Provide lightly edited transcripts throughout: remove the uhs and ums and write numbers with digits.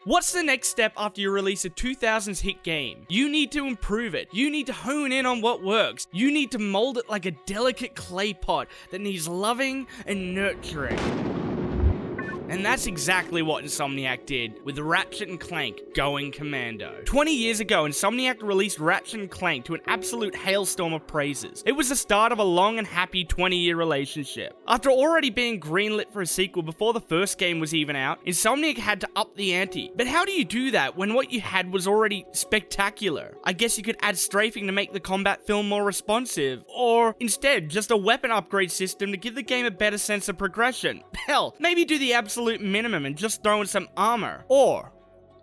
What's the next step after you release a 2000s hit game? You need to improve it. You need to hone in on what works. You need to mold it like a delicate clay pot that needs loving and nurturing. And that's exactly what Insomniac did with Ratchet & Clank Going Commando. 20 years ago, Insomniac released Ratchet & Clank to an absolute hailstorm of praises. It was the start of a long and happy 20-year relationship. After already being greenlit for a sequel before the first game was even out, Insomniac had to up the ante. But how do you do that when what you had was already spectacular? I guess you could add strafing to make the combat feel more responsive, or instead, just a weapon upgrade system to give the game a better sense of progression. Hell, maybe do the absolute minimum and just throw in some armor.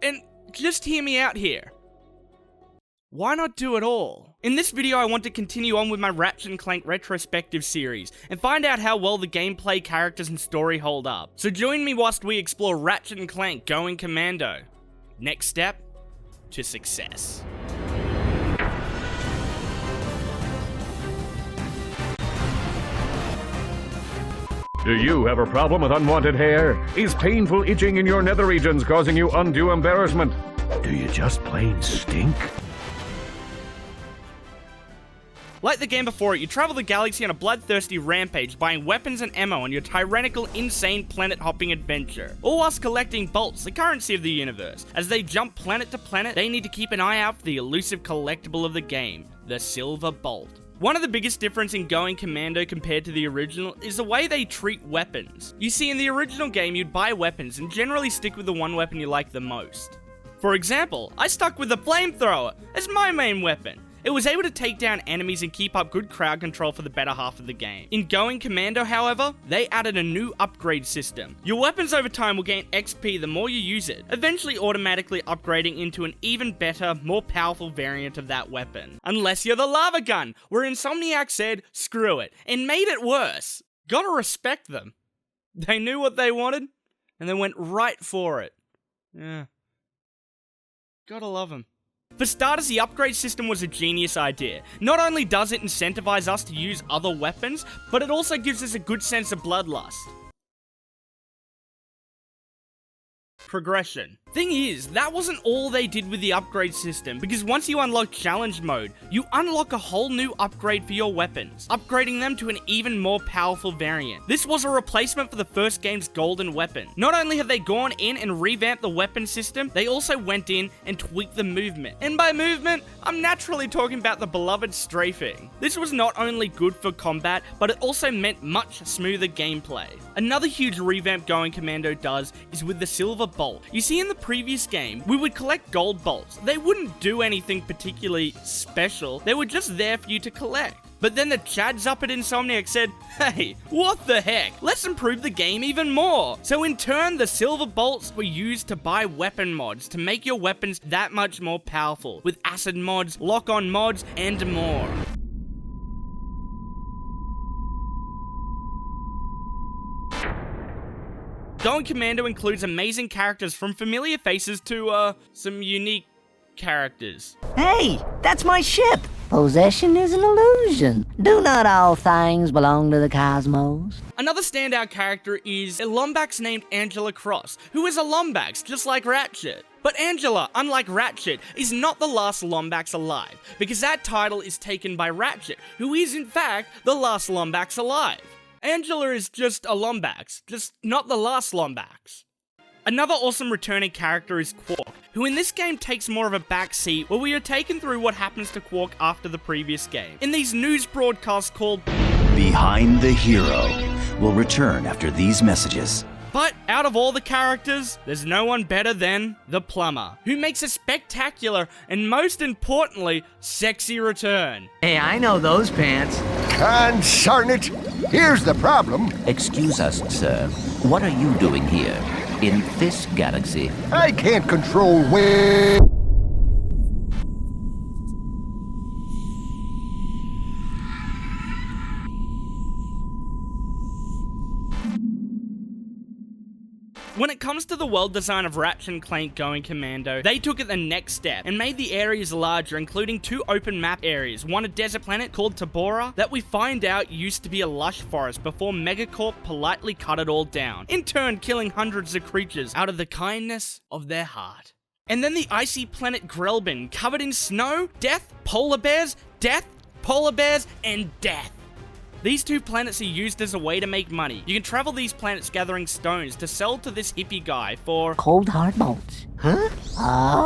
And just hear me out here, why not do it all? In this video, I want to continue on with my Ratchet & Clank Retrospective series, and find out how well the gameplay, characters, and story hold up. So join me whilst we explore Ratchet & Clank Going Commando. Next step to success. Do you have a problem with unwanted hair? Is painful itching in your nether regions causing you undue embarrassment? Do you just plain stink? Like the game before it, you travel the galaxy on a bloodthirsty rampage, buying weapons and ammo on your tyrannical, insane planet-hopping adventure, all whilst collecting bolts, the currency of the universe. As they jump planet to planet, they need to keep an eye out for the elusive collectible of the game, the Silver Bolt. One of the biggest differences in Going Commando compared to the original is the way they treat weapons. You see, in the original game, you'd buy weapons and generally stick with the one weapon you like the most. For example, I stuck with the flamethrower as my main weapon. It was able to take down enemies and keep up good crowd control for the better half of the game. In Going Commando, however, they added a new upgrade system. Your weapons over time will gain XP the more you use it, eventually automatically upgrading into an even better, more powerful variant of that weapon. Unless you're the lava gun, where Insomniac said, screw it, and made it worse. Gotta respect them. They knew what they wanted, and they went right for it. Yeah. Gotta love them. For starters, the upgrade system was a genius idea. Not only does it incentivize us to use other weapons, but it also gives us a good sense of bloodlust. Progression. Thing is, that wasn't all they did with the upgrade system, because once you unlock challenge mode, you unlock a whole new upgrade for your weapons, upgrading them to an even more powerful variant. This was a replacement for the first game's golden weapon. Not only have they gone in and revamped the weapon system, they also went in and tweaked the movement. And by movement, I'm naturally talking about the beloved strafing. This was not only good for combat, but it also meant much smoother gameplay. Another huge revamp Going Commando does is with the Silver Bolt. You see, in the previous game, we would collect gold bolts. They wouldn't do anything particularly special. They were just there for you to collect. But then the Chads up at Insomniac said, hey, what the heck? Let's improve the game even more. So in turn, the Silver Bolts were used to buy weapon mods to make your weapons that much more powerful, with acid mods, lock-on mods, and more. Going Commando includes amazing characters from familiar faces to, some unique characters. Hey, that's my ship! Possession is an illusion. Do not all things belong to the cosmos? Another standout character is a Lombax named Angela Cross, who is a Lombax just like Ratchet. But Angela, unlike Ratchet, is not the last Lombax alive, because that title is taken by Ratchet, who is in fact the last Lombax alive. Angela is just a Lombax, just not the last Lombax. Another awesome returning character is Qwark, who in this game takes more of a backseat, where we are taken through what happens to Qwark after the previous game, in these news broadcasts called Behind the Hero will return after these messages. But out of all the characters, there's no one better than the Plumber, who makes a spectacular and most importantly, sexy return. Hey, I know those pants. Consarn it! Here's the problem. Excuse us, sir. What are you doing here? In this galaxy? I can't control where... When it comes to the world design of Ratchet & Clank Going Commando, they took it the next step and made the areas larger, including 2 open map areas, one a desert planet called Tabora that we find out used to be a lush forest before Megacorp politely cut it all down, in turn killing hundreds of creatures out of the kindness of their heart. And then the icy planet Grelbin, covered in snow, death, polar bears, and death. These 2 planets are used as a way to make money. You can travel these planets gathering stones to sell to this hippie guy for cold hard bolts. Huh? Oh.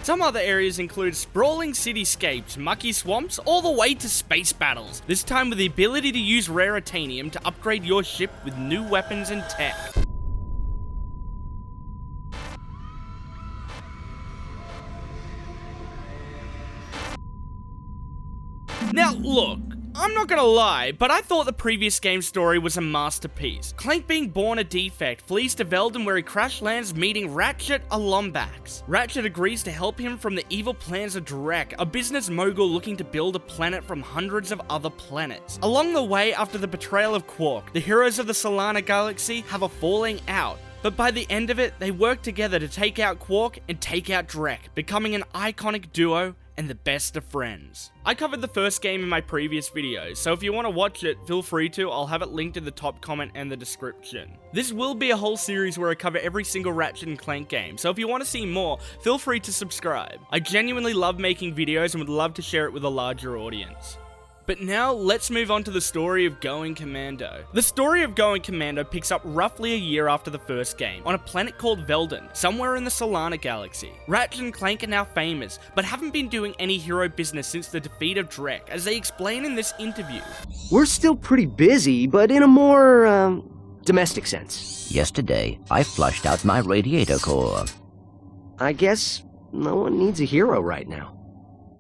Some other areas include sprawling cityscapes, mucky swamps, all the way to space battles. This time with the ability to use rare titanium to upgrade your ship with new weapons and tech. Now, look, I'm not gonna lie, but I thought the previous game's story was a masterpiece. Clank, being born a defect, flees to Veldin where he crash lands meeting Ratchet, a Lombax. Ratchet agrees to help him from the evil plans of Drek, a business mogul looking to build a planet from hundreds of other planets. Along the way, after the betrayal of Qwark, the heroes of the Solana Galaxy have a falling out. But by the end of it, they work together to take out Qwark and take out Drek, becoming an iconic duo and the best of friends. I covered the first game in my previous videos, so if you want to watch it, feel free to. I'll have it linked in the top comment and the description. This will be a whole series where I cover every single Ratchet & Clank game, so if you want to see more, feel free to subscribe. I genuinely love making videos and would love to share it with a larger audience. But now, let's move on to the story of Going Commando. The story of Going Commando picks up roughly a year after the first game, on a planet called Veldin, somewhere in the Solana Galaxy. Ratchet and Clank are now famous, but haven't been doing any hero business since the defeat of Drek, as they explain in this interview. We're still pretty busy, but in a more, domestic sense. Yesterday, I flushed out my radiator core. I guess no one needs a hero right now.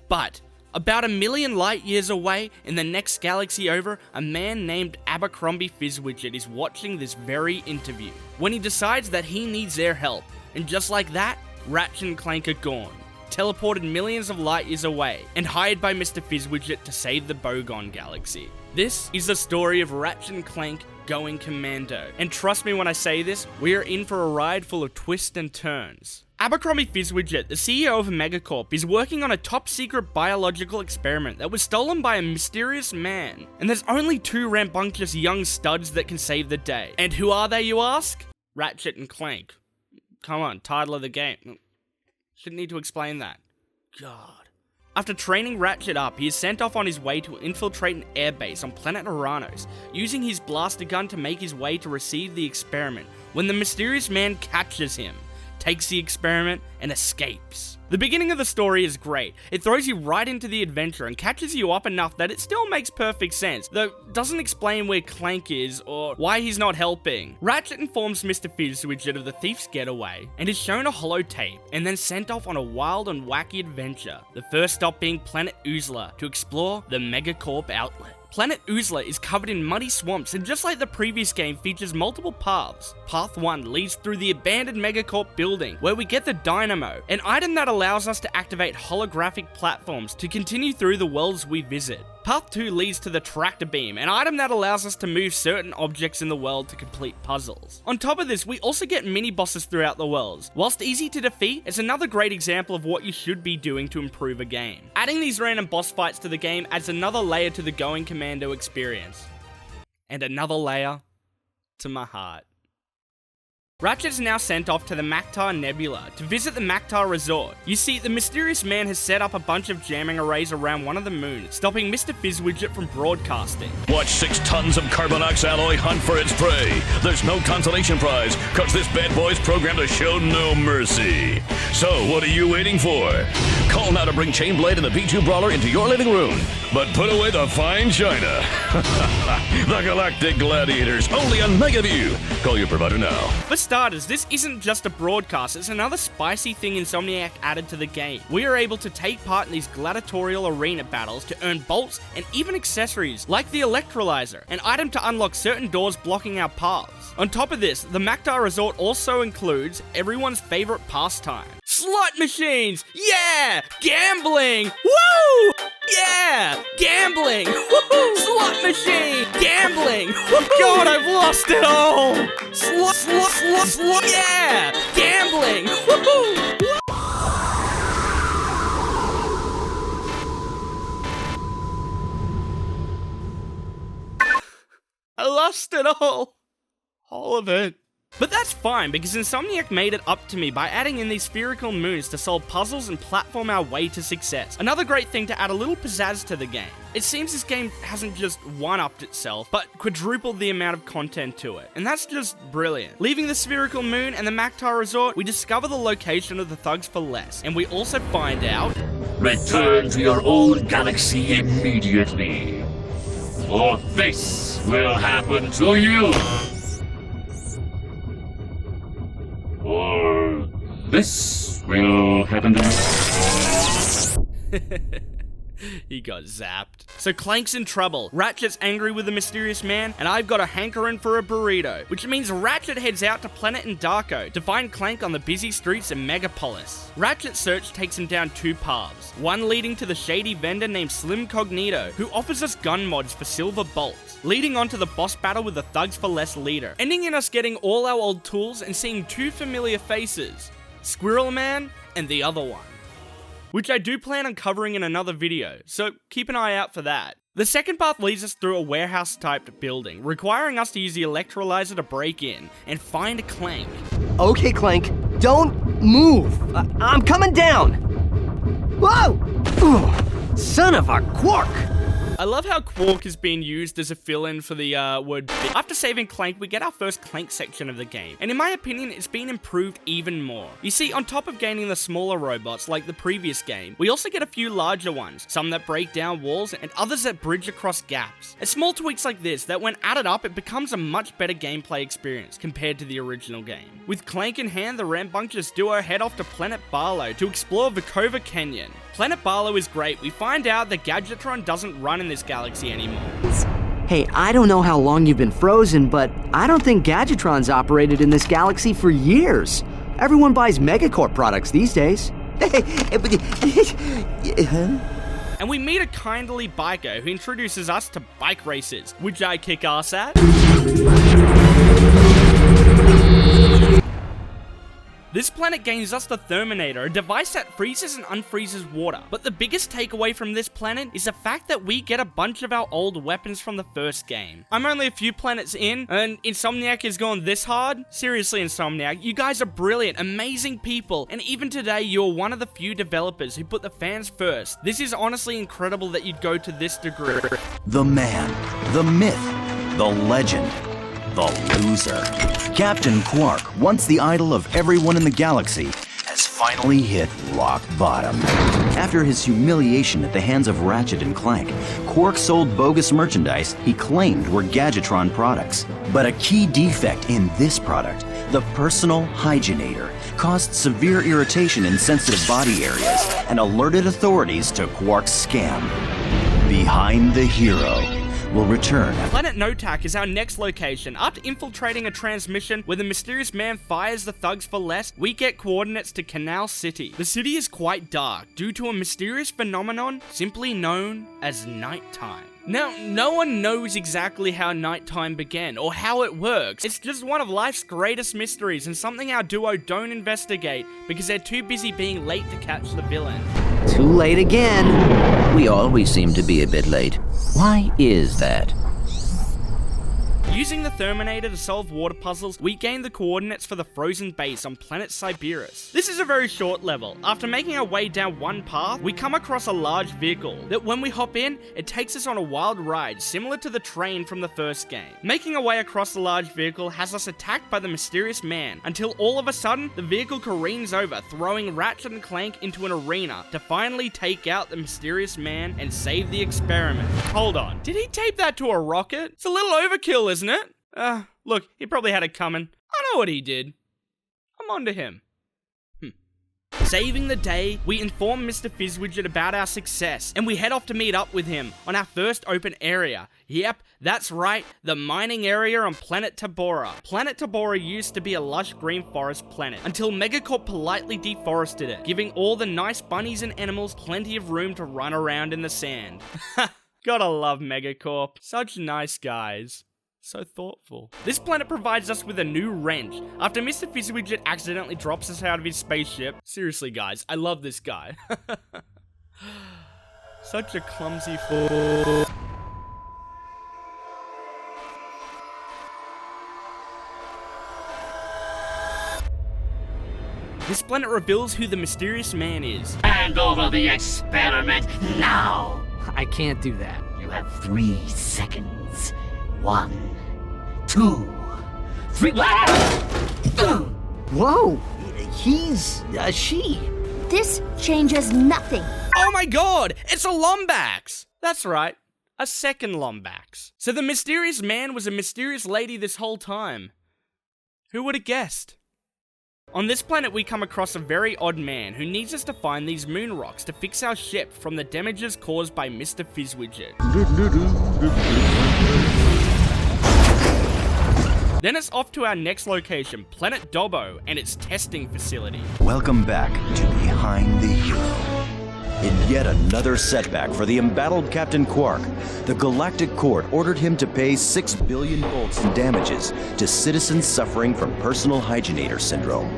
But about 1 million light years away, in the next galaxy over, a man named Abercrombie Fizzwidget is watching this very interview, when he decides that he needs their help, and just like that, Ratchet and Clank are gone, teleported millions of light years away, and hired by Mr. Fizzwidget to save the Bogon Galaxy. This is the story of Ratchet and Clank Going Commando, and trust me when I say this, we are in for a ride full of twists and turns. Abercrombie Fizzwidget, the CEO of Megacorp, is working on a top-secret biological experiment that was stolen by a mysterious man. And there's only 2 rambunctious young studs that can save the day. And who are they, you ask? Ratchet and Clank. Come on, title of the game. Shouldn't need to explain that. God. After training Ratchet up, he is sent off on his way to infiltrate an airbase on planet Uranus, using his blaster gun to make his way to receive the experiment, when the mysterious man catches him, takes the experiment, and escapes. The beginning of the story is great. It throws you right into the adventure and catches you up enough that it still makes perfect sense, though doesn't explain where Clank is or why he's not helping. Ratchet informs Mr. Fizzwidget of the thief's getaway and is shown a holotape and then sent off on a wild and wacky adventure, the first stop being Planet Uzla to explore the Megacorp outlet. Planet Uzla is covered in muddy swamps and just like the previous game features multiple paths. Path 1 leads through the abandoned Megacorp building where we get the Dynamo, an item that allows us to activate holographic platforms to continue through the worlds we visit. Path 2 leads to the Tractor Beam, an item that allows us to move certain objects in the world to complete puzzles. On top of this, we also get mini-bosses throughout the worlds. Whilst easy to defeat, it's another great example of what you should be doing to improve a game. Adding these random boss fights to the game adds another layer to the Going Commando experience. And another layer to my heart. Ratchet is now sent off to the Mactar Nebula to visit the Mactar Resort. You see, the mysterious man has set up a bunch of jamming arrays around one of the moons, stopping Mr. Fizzwidget from broadcasting. Watch 6 tons of Carbonox alloy hunt for its prey. There's no consolation prize, cause this bad boy's programmed to show no mercy. So, what are you waiting for? Call now to bring Chainblade and the B2 Brawler into your living room. But put away the fine china. The Galactic Gladiators, only on Megaview. Call your provider now. For starters, this isn't just a broadcast, it's another spicy thing Insomniac added to the game. We are able to take part in these gladiatorial arena battles to earn bolts and even accessories, like the Electrolyzer, an item to unlock certain doors blocking our paths. On top of this, the Mactar Resort also includes everyone's favorite pastime. Slot machines! Yeah! Gambling! Woo! Yeah! Gambling! Woohoo! Slot machine! Gambling! God, I've lost it all! Slot! Yeah! Gambling! Woohoo! I lost it all of it. But that's fine, because Insomniac made it up to me by adding in these spherical moons to solve puzzles and platform our way to success. Another great thing to add a little pizzazz to the game. It seems this game hasn't just one-upped itself, but quadrupled the amount of content to it. And that's just brilliant. Leaving the spherical moon and the Mactar Resort, we discover the location of the thugs for less, and we also find out... Return to your old galaxy immediately, or this will happen to you. Or this will happen to you. He got zapped. So Clank's in trouble, Ratchet's angry with the mysterious man, and I've got a hankering for a burrito, which means Ratchet heads out to Planet Endarko to find Clank on the busy streets of Megapolis. Ratchet's search takes him down two paths, one leading to the shady vendor named Slim Cognito, who offers us gun mods for silver bolts, leading on to the boss battle with the Thugs for Less leader, ending in us getting all our old tools and seeing two familiar faces, Squirrel Man and the other one, which I do plan on covering in another video, so keep an eye out for that. The second path leads us through a warehouse-typed building, requiring us to use the electrolyzer to break in and find Clank. Okay, Clank, don't move. I'm coming down. Whoa! Ugh, son of a Qwark! I love how Qwark is being used as a fill-in for the word. After saving Clank, we get our first Clank section of the game, and in my opinion, it's been improved even more. You see, on top of gaining the smaller robots like the previous game, we also get a few larger ones, some that break down walls, and others that bridge across gaps. And small tweaks like this, that when added up, it becomes a much better gameplay experience compared to the original game. With Clank in hand, the rambunctious duo head off to Planet Barlow to explore Vekova Canyon. Planet Barlow is great. We find out that Gadgetron doesn't run in this galaxy anymore. Hey, I don't know how long you've been frozen, but I don't think Gadgetron's operated in this galaxy for years. Everyone buys Megacorp products these days. And we meet a kindly biker who introduces us to bike races, which I kick ass at. This planet gains us the Therminator, a device that freezes and unfreezes water. But the biggest takeaway from this planet is the fact that we get a bunch of our old weapons from the first game. I'm only a few planets in, and Insomniac is going this hard? Seriously, Insomniac, you guys are brilliant, amazing people, and even today, you're one of the few developers who put the fans first. This is honestly incredible that you'd go to this degree. The man, the myth, the legend, the loser. Captain Qwark, once the idol of everyone in the galaxy, has finally hit rock bottom. After his humiliation at the hands of Ratchet and Clank, Qwark sold bogus merchandise he claimed were Gadgetron products. But a key defect in this product, the personal hygienator, caused severe irritation in sensitive body areas and alerted authorities to Qwark's scam. Behind the Hero will return. Planet Notak is our next location. After infiltrating a transmission where the mysterious man fires the thugs for less, we get coordinates to Canal City. The city is quite dark due to a mysterious phenomenon simply known as nighttime. Now, no one knows exactly how nighttime began or how it works. It's just one of life's greatest mysteries and something our duo don't investigate because they're too busy being late to catch the villain. Too late again. We always seem to be a bit late. Why is that? Using the Therminator to solve water puzzles, we gain the coordinates for the frozen base on planet Sibirus. This is a very short level. After making our way down one path, we come across a large vehicle that when we hop in, it takes us on a wild ride similar to the train from the first game. Making our way across the large vehicle has us attacked by the mysterious man, until all of a sudden, the vehicle careens over, throwing Ratchet and Clank into an arena to finally take out the mysterious man and save the experiment. Hold on, did he tape that to a rocket? It's a little overkill, isn't it? Look, he probably had it coming. I know what he did. I'm onto him. Saving the day, we inform Mr. Fizzwidget about our success, and we head off to meet up with him on our first open area. Yep, that's right, the mining area on planet Tabora. Planet Tabora used to be a lush green forest planet, until Megacorp politely deforested it, giving all the nice bunnies and animals plenty of room to run around in the sand. Gotta love Megacorp. Such nice guys. So thoughtful. This planet provides us with a new wrench after Mr. Fizzwidget accidentally drops us out of his spaceship. Seriously guys, I love this guy. Such a clumsy fool. This planet reveals who the mysterious man is. Hand over the experiment now! I can't do that. You have 3 seconds. 1, 2, 3. Whoa! He's a she. This changes nothing. Oh my god! It's a Lombax! That's right. A second Lombax. So the mysterious man was a mysterious lady this whole time. Who would have guessed? On this planet, we come across a very odd man who needs us to find these moon rocks to fix our ship from the damages caused by Mr. Fizzwidget. Then it's off to our next location, Planet Dobbo, and its testing facility. Welcome back to Behind the Hero. In yet another setback for the embattled Captain Qwark, the Galactic Court ordered him to pay 6 billion bolts in damages to citizens suffering from personal hygienator syndrome.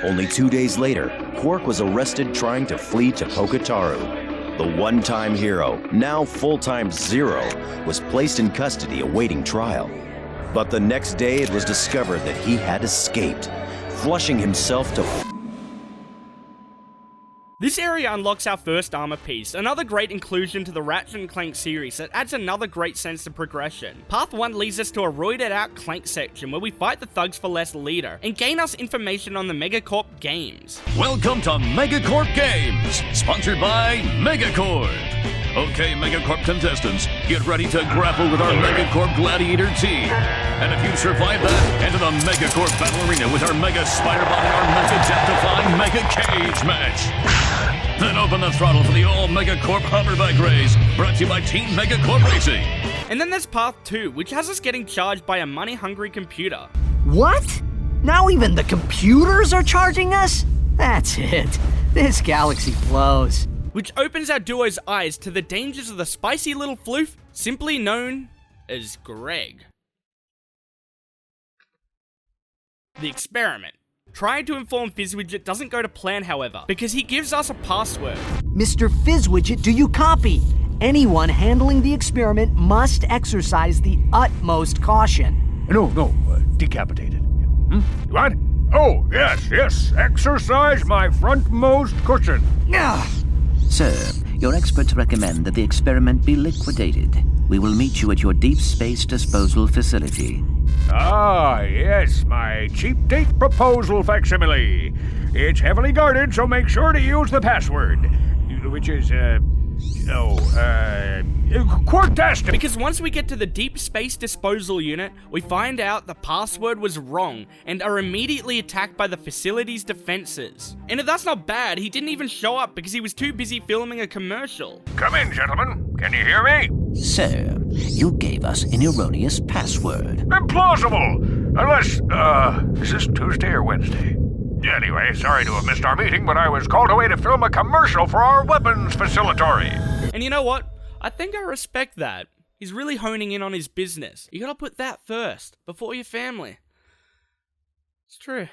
Only 2 days later, Qwark was arrested trying to flee to Pokataru. The one-time hero, now full-time Zero, was placed in custody awaiting trial. But the next day it was discovered that he had escaped, flushing himself to This area unlocks our first armor piece, another great inclusion to the Ratchet Clank series that adds another great sense of progression. Path 1 leads us to a roided out Clank section where we fight the Thugs for Less leader and gain us information on the Megacorp games. Welcome to Megacorp Games, sponsored by Megacorp. Okay, Megacorp contestants, get ready to grapple with our Megacorp Gladiator team. And if you survive that, enter the Megacorp Battle Arena with our Mega Spider-Bot and our Mega Death-defying Mega Cage match. Then open the throttle for the all-Megacorp hoverbike race, brought to you by Team Megacorp Racing. And then there's Path 2, which has us getting charged by a money-hungry computer. What? Now even the computers are charging us? That's it. This galaxy blows. Which opens our duo's eyes to the dangers of the spicy little floof, simply known as Greg. The experiment. Trying to inform Fizzwidget doesn't go to plan, however, because he gives us a password. Mr. Fizzwidget, do you copy? Anyone handling the experiment must exercise the utmost caution. No, decapitated. What? Oh, yes, exercise my frontmost cushion. Ugh. Sir, your experts recommend that the experiment be liquidated. We will meet you at your deep space disposal facility. Ah, yes, my cheap date proposal facsimile. It's heavily guarded, so make sure to use the password, which is, Quartastic. Because once we get to the deep space disposal unit, we find out the password was wrong and are immediately attacked by the facility's defenses. And if that's not bad, he didn't even show up because he was too busy filming a commercial. Come in, gentlemen. Can you hear me? Sir, you gave us an erroneous password. Implausible! Unless, is this Tuesday or Wednesday? Anyway, sorry to have missed our meeting, but I was called away to film a commercial for our weapons facilitatory. And you know what? I think I respect that. He's really honing in on his business. You gotta put that first, before your family. It's true.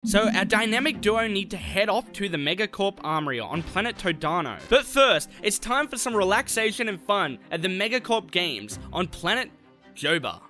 So, our dynamic duo need to head off to the Megacorp Armory on planet Todano. But first, it's time for some relaxation and fun at the Megacorp Games on planet Joba.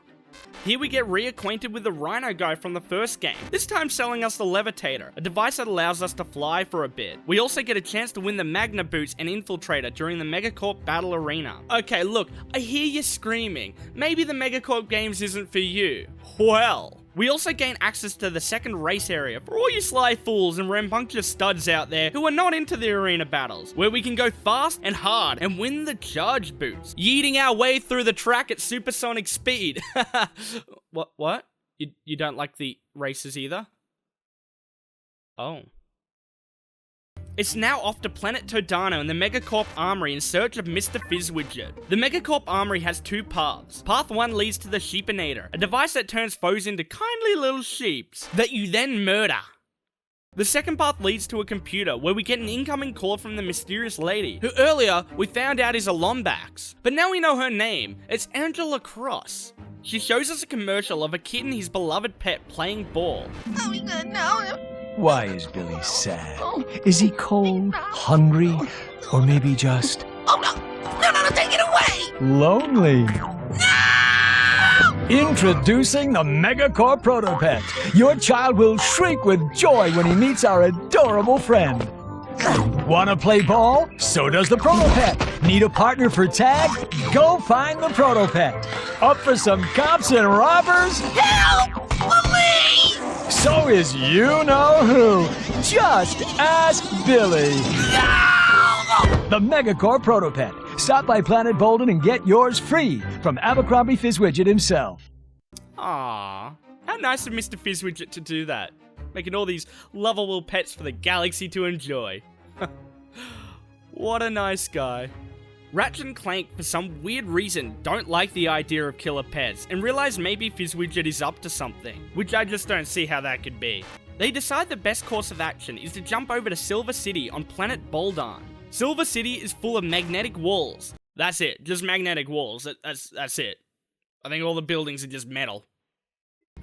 Here we get reacquainted with the Rhino guy from the first game, this time selling us the Levitator, a device that allows us to fly for a bit. We also get a chance to win the Magna Boots and Infiltrator during the Megacorp Battle Arena. Okay, look, I hear you screaming, maybe the Megacorp Games isn't for you. Well, we also gain access to the second race area for all you sly fools and rambunctious studs out there who are not into the arena battles, where we can go fast and hard and win the charge boots, yeeting our way through the track at supersonic speed. What? You don't like the races either? Oh. It's now off to Planet Todano and the Megacorp Armory in search of Mr. Fizzwidget. The Megacorp Armory has two paths. Path 1 leads to the Sheepinator, a device that turns foes into kindly little sheeps that you then murder. The second path leads to a computer where we get an incoming call from the mysterious lady, who earlier we found out is a Lombax. But now we know her name, it's Angela Cross. She shows us a commercial of a kid and his beloved pet playing ball. Why is Billy sad? Is he cold, hungry, or maybe just... Oh no, take it away! lonely? No! Introducing the Megacorp Protopet. Your child will shriek with joy when he meets our adorable friend. Wanna play ball? So does the Protopet. Need a partner for tag? Go find the Protopet. Up for some cops and robbers? Help! Police! So is you-know-who. Just ask Billy. No! The Megacorp Protopet. Stop by Planet Bolden and get yours free from Abercrombie Fizzwidget himself. Aww, how nice of Mr. Fizzwidget to do that. Making all these lovable pets for the galaxy to enjoy. What a nice guy. Ratchet and Clank, for some weird reason, don't like the idea of killer pets and realize maybe Fizzwidget is up to something, which I just don't see how that could be. They decide the best course of action is to jump over to Silver City on planet Boldan. Silver City is full of magnetic walls. That's it, just magnetic walls, that's it. I think all the buildings are just metal.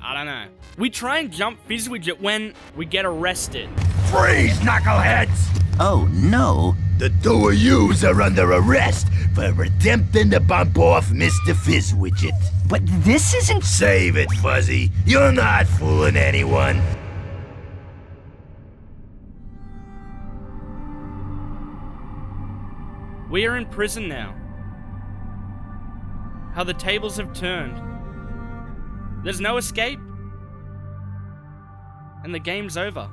I don't know. We try and jump Fizzwidget when we get arrested. Freeze, knuckleheads! Oh no! The two of yous are under arrest for attempting to bump off Mr. Fizzwidget. But this isn't... Save it, Fuzzy. You're not fooling anyone. We are in prison now. How the tables have turned. There's no escape. And the game's over.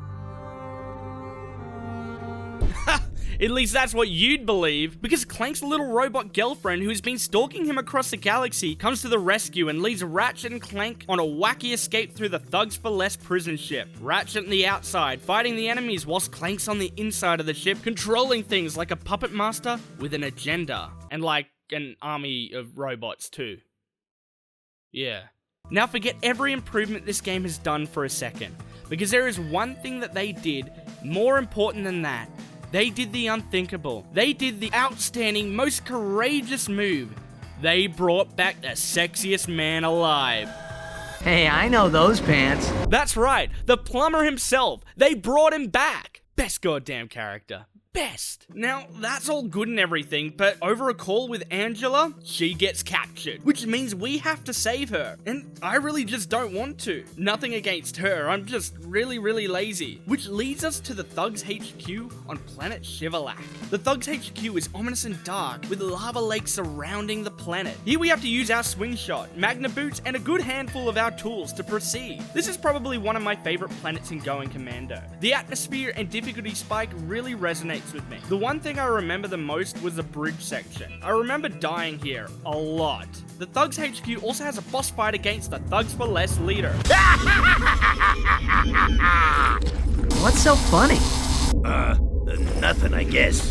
At least that's what you'd believe, because Clank's little robot girlfriend, who's been stalking him across the galaxy, comes to the rescue and leads Ratchet and Clank on a wacky escape through the Thugs for Less prison ship. Ratchet on the outside, fighting the enemies, whilst Clank's on the inside of the ship, controlling things like a puppet master with an agenda. And like an army of robots too. Yeah. Now forget every improvement this game has done for a second, because there is one thing that they did more important than that. They did the unthinkable. They did the outstanding, most courageous move. They brought back the sexiest man alive. Hey, I know those pants. That's right, the plumber himself. They brought him back. Best goddamn character. Best. Now, that's all good and everything, but over a call with Angela, she gets captured, which means we have to save her, and I really just don't want to. Nothing against her, I'm just really lazy. Which leads us to the Thugs HQ on planet Shivalak. The Thugs HQ is ominous and dark, with lava lakes surrounding the planet. Here we have to use our swing shot, magna boots, and a good handful of our tools to proceed. This is probably one of my favorite planets in Going Commando. The atmosphere and difficulty spike really resonates with me. The one thing I remember the most was the bridge section. I remember dying here a lot. The Thugs HQ also has a boss fight against the Thugs for Less leader. What's so funny? Nothing, I guess.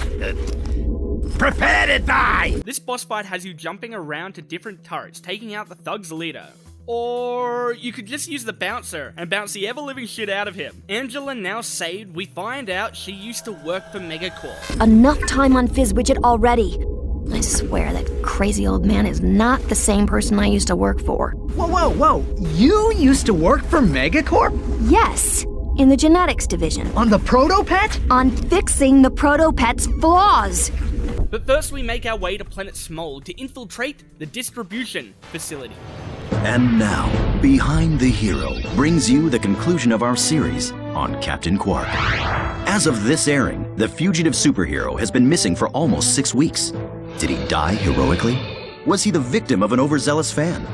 Prepare to die! This boss fight has you jumping around to different turrets, taking out the Thugs leader. Or you could just use the bouncer and bounce the ever-living shit out of him. Angela now saved, we find out she used to work for Megacorp. Enough time on Fizzwidget already. I swear that crazy old man is not the same person I used to work for. Whoa. You used to work for Megacorp? Yes, in the genetics division. On the Protopet? On fixing the Protopet's flaws. But first we make our way to planet Smol to infiltrate the distribution facility. And now, Behind the Hero brings you the conclusion of our series on Captain Qwark. As of this airing, the fugitive superhero has been missing for almost 6 weeks. Did he die heroically? Was he the victim of an overzealous fan?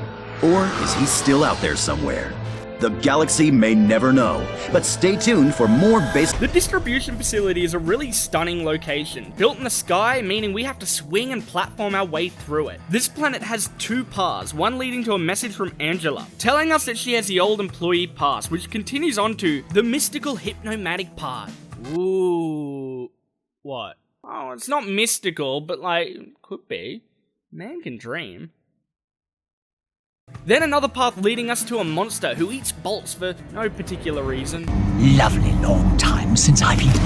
Or is he still out there somewhere? The galaxy may never know, but stay tuned for more The distribution facility is a really stunning location, built in the sky, meaning we have to swing and platform our way through it. This planet has 2 paths, one leading to a message from Angela, telling us that she has the old employee pass, which continues on to the mystical hypnomatic path. Ooh. What? Oh, it's not mystical, but like, could be. Man can dream. Then another path leading us to a monster who eats bolts for no particular reason. Lovely long time since I've eaten.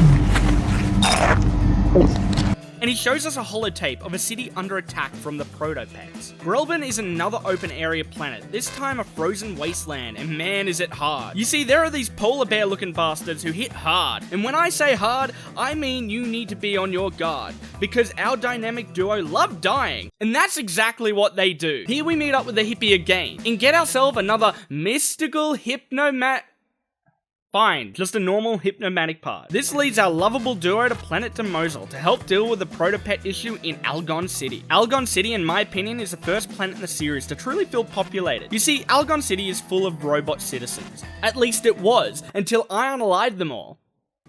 And he shows us a holotape of a city under attack from the Protopets. Grelban is another open area planet, this time a frozen wasteland, and man is it hard. You see, there are these polar bear looking bastards who hit hard, and when I say hard, I mean you need to be on your guard, because our dynamic duo love dying, and that's exactly what they do. Here we meet up with the hippie again, and get ourselves another mystical Fine, just a normal hypnomatic part. This leads our lovable duo to Planet Demosul to help deal with the Protopet issue in Algon City. Algon City, in my opinion, is the first planet in the series to truly feel populated. You see, Algon City is full of robot citizens. At least it was, until I unallied them all.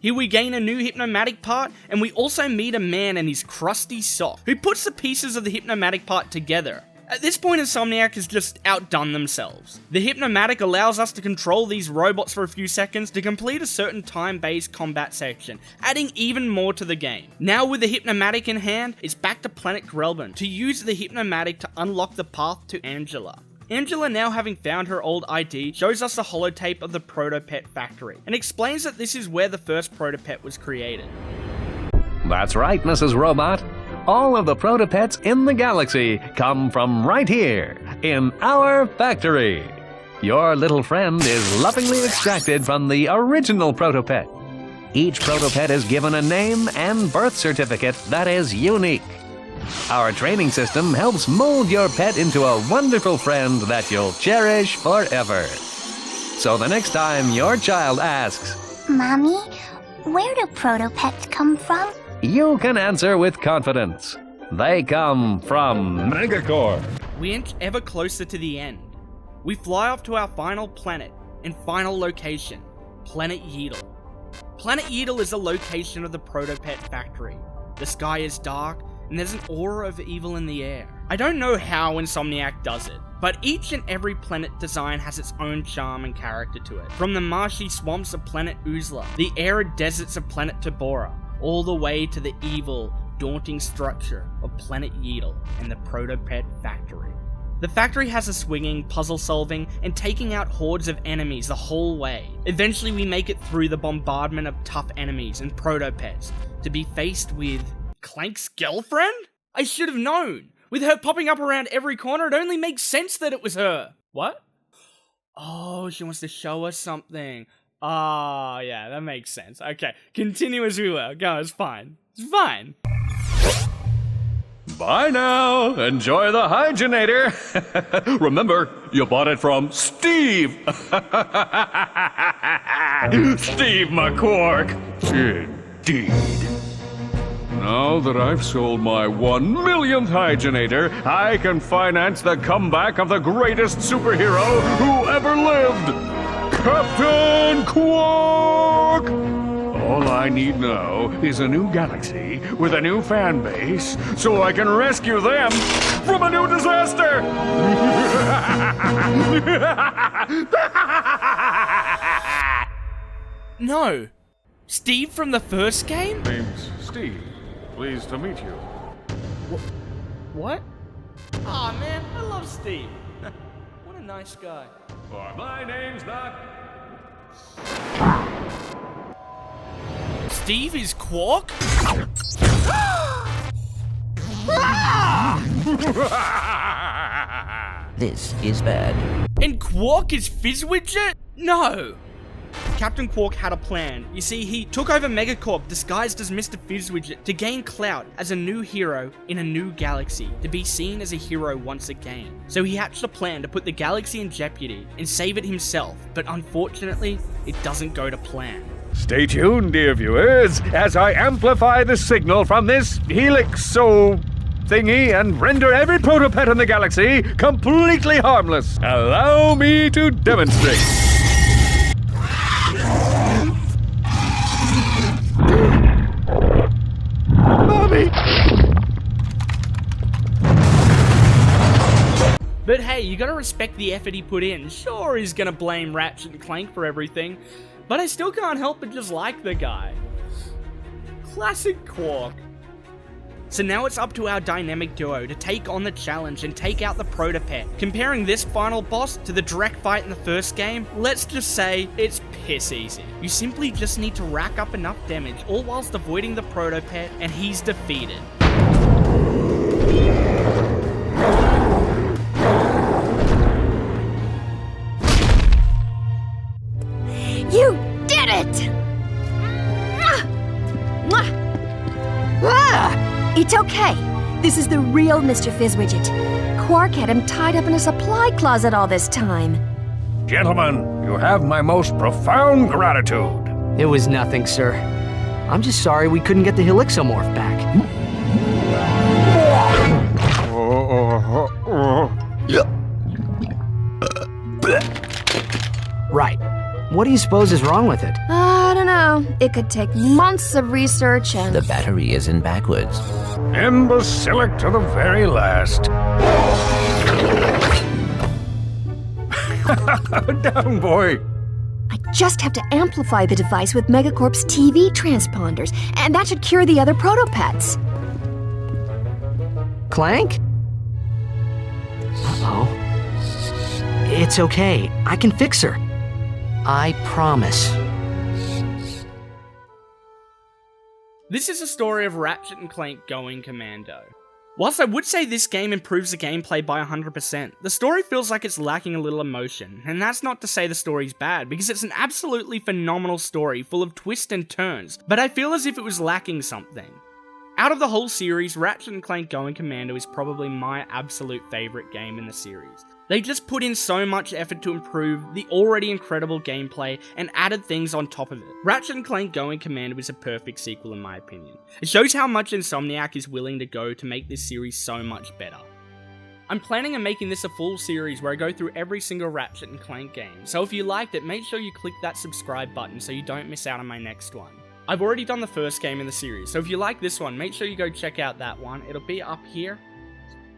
Here we gain a new hypnomatic part, and we also meet a man and his crusty sock, who puts the pieces of the hypnomatic part together. At this point, Insomniac has just outdone themselves. The Hypnomatic allows us to control these robots for a few seconds to complete a certain time-based combat section, adding even more to the game. Now with the Hypnomatic in hand, it's back to Planet Grelban to use the Hypnomatic to unlock the path to Angela. Angela, now having found her old ID, shows us the holotape of the Protopet factory, and explains that this is where the first Protopet was created. That's right, Mrs. Robot. All of the Protopets in the galaxy come from right here, in our factory. Your little friend is lovingly extracted from the original Protopet. Each Protopet is given a name and birth certificate that is unique. Our training system helps mold your pet into a wonderful friend that you'll cherish forever. So the next time your child asks, Mommy, where do Protopets come from? You can answer with confidence. They come from Megacorp. We inch ever closer to the end. We fly off to our final planet and final location, Planet Yeatle. Planet Yeatle is the location of the Protopet factory. The sky is dark, and there's an aura of evil in the air. I don't know how Insomniac does it, but each and every planet design has its own charm and character to it. From the marshy swamps of Planet Uzla, the arid deserts of Planet Tabora, all the way to the evil, daunting structure of Planet Yeatle and the Protopet factory. The factory has us swinging, puzzle-solving, and taking out hordes of enemies the whole way. Eventually we make it through the bombardment of tough enemies and Protopets to be faced with Clank's girlfriend? I should have known! With her popping up around every corner, it only makes sense that it was her. What? Oh, she wants to show us something. Ah, yeah, that makes sense. Okay, continue as we were. Go, it's fine. It's fine. Bye now. Enjoy the hygienator. Remember, you bought it from Steve. Steve McQuark. Indeed. Now that I've sold my 1 millionth hygienator, I can finance the comeback of the greatest superhero who ever lived. Captain Qwark! All I need now is a new galaxy with a new fan base so I can rescue them from a new disaster! No! Steve from the first game? Name's Steve. Pleased to meet you. What? Aw, man, I love Steve. What a nice guy. For my name's not... Steve is Qwark? This is bad. And Qwark is Fizzwidget? No! Captain Qwark had a plan. You see, he took over Megacorp disguised as Mr. Fizzwidget to gain clout as a new hero in a new galaxy, to be seen as a hero once again. So he hatched a plan to put the galaxy in jeopardy and save it himself, but unfortunately, it doesn't go to plan. Stay tuned, dear viewers, as I amplify the signal from this thingy and render every Protopet in the galaxy completely harmless. Allow me to demonstrate. Mommy! But hey, you gotta respect the effort he put in. Sure, he's gonna blame Ratchet and Clank for everything, but I still can't help but just like the guy. Classic Qwark. So now it's up to our dynamic duo to take on the challenge and take out the Protopet. Comparing this final boss to the direct fight in the first game, let's just say it's piss easy. You simply just need to rack up enough damage, all whilst avoiding the Protopet, and he's defeated. You did it! It's okay. This is the real Mr. Fizzwidget. Qwark had him tied up in a supply closet all this time. Gentlemen, you have my most profound gratitude. It was nothing, sir. I'm just sorry we couldn't get the Helixomorph back. Right. What do you suppose is wrong with it? I don't know. It could take months of research and... The battery is in backwards. Imbecilic to the very last. Down, boy. I just have to amplify the device with Megacorp's TV transponders, and that should cure the other Protopets. Clank? Uh-oh. It's okay. I can fix her. I promise. This is a story of Ratchet and Clank Going Commando. Whilst I would say this game improves the gameplay by 100%, the story feels like it's lacking a little emotion, and that's not to say the story's bad, because it's an absolutely phenomenal story full of twists and turns, but I feel as if it was lacking something. Out of the whole series, Ratchet and Clank Going Commando is probably my absolute favourite game in the series. They just put in so much effort to improve the already incredible gameplay and added things on top of it. Ratchet and Clank Going Commando is a perfect sequel in my opinion. It shows how much Insomniac is willing to go to make this series so much better. I'm planning on making this a full series where I go through every single Ratchet and Clank game, so if you liked it, make sure you click that subscribe button so you don't miss out on my next one. I've already done the first game in the series, so if you like this one, make sure you go check out that one. It'll be up here,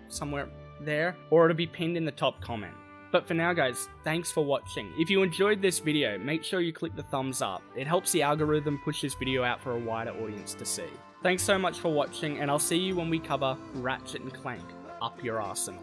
somewhere there, or it'll be pinned in the top comment. But for now guys, thanks for watching. If you enjoyed this video, make sure you click the thumbs up. It helps the algorithm push this video out for a wider audience to see. Thanks so much for watching, and I'll see you when we cover Ratchet and Clank, Up Your Arsenal.